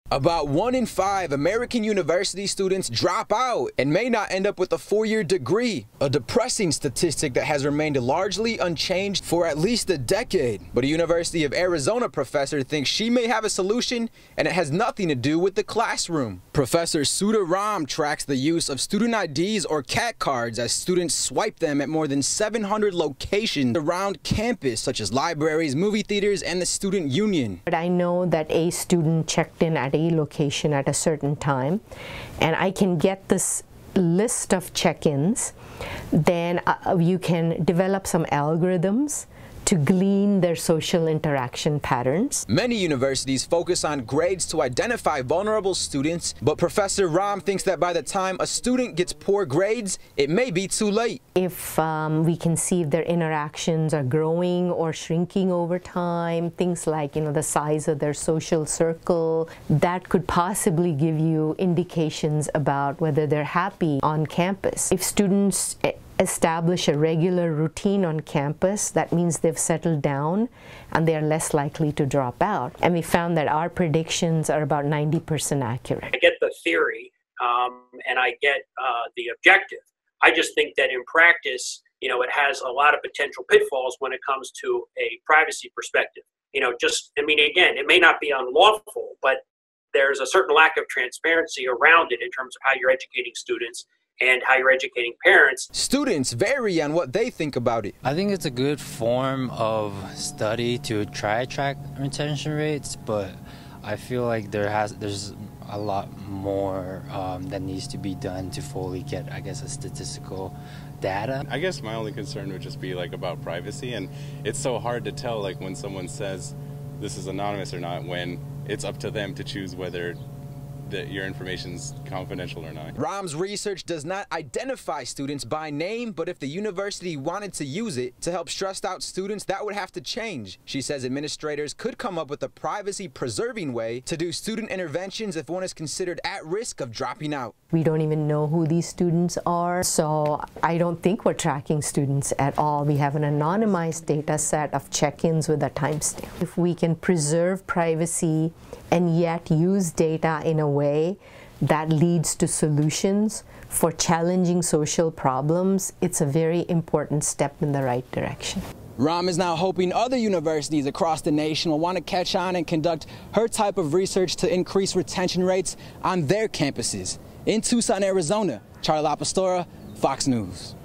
About 1 in 5 American university students drop out and may not end up with a 4-year degree, a depressing statistic that has remained largely unchanged for at least a decade. But a University of Arizona professor thinks she may have a solution, and it has nothing to do with the classroom. Professor Sudha Ram tracks the use of student IDs or CatCards as students swipe them at more than 700 locations around campus, such as libraries, movie theaters, and the student union. But I know that a student checked in at a location at a certain time, and I can get this list of check-ins. Then you can develop some algorithms to glean their social interaction patterns. Many universities focus on grades to identify vulnerable students, but Professor Ram thinks that by the time a student gets poor grades, it may be too late. If we can see if their interactions are growing or shrinking over time, things like, the size of their social circle, that could possibly give you indications about whether they're happy on campus. If students establish a regular routine on campus, that means they've settled down and they are less likely to drop out. And we found that our predictions are about 90% accurate. I get the theory and I get the objective. I just think that in practice, it has a lot of potential pitfalls when it comes to a privacy perspective. Again, it may not be unlawful, but there's a certain lack of transparency around it in terms of how you're educating students and how you're educating parents. Students vary on what they think about it. I think it's a good form of study to try to track retention rates, but I feel like there's a lot more that needs to be done to fully get, a statistical data. I guess my only concern would just be about privacy, and it's so hard to tell when someone says this is anonymous or not, when it's up to them to choose whether that your information's confidential or not. Ram's research does not identify students by name, but if the university wanted to use it to help stressed out students, that would have to change. She says administrators could come up with a privacy-preserving way to do student interventions if one is considered at risk of dropping out. We don't even know who these students are, so I don't think we're tracking students at all. We have an anonymized data set of check-ins with a timestamp. If we can preserve privacy and yet use data in a way that leads to solutions for challenging social problems, it's a very important step in the right direction. Ram is now hoping other universities across the nation will want to catch on and conduct her type of research to increase retention rates on their campuses. In Tucson, Arizona, Charlie Lapastora, Fox News.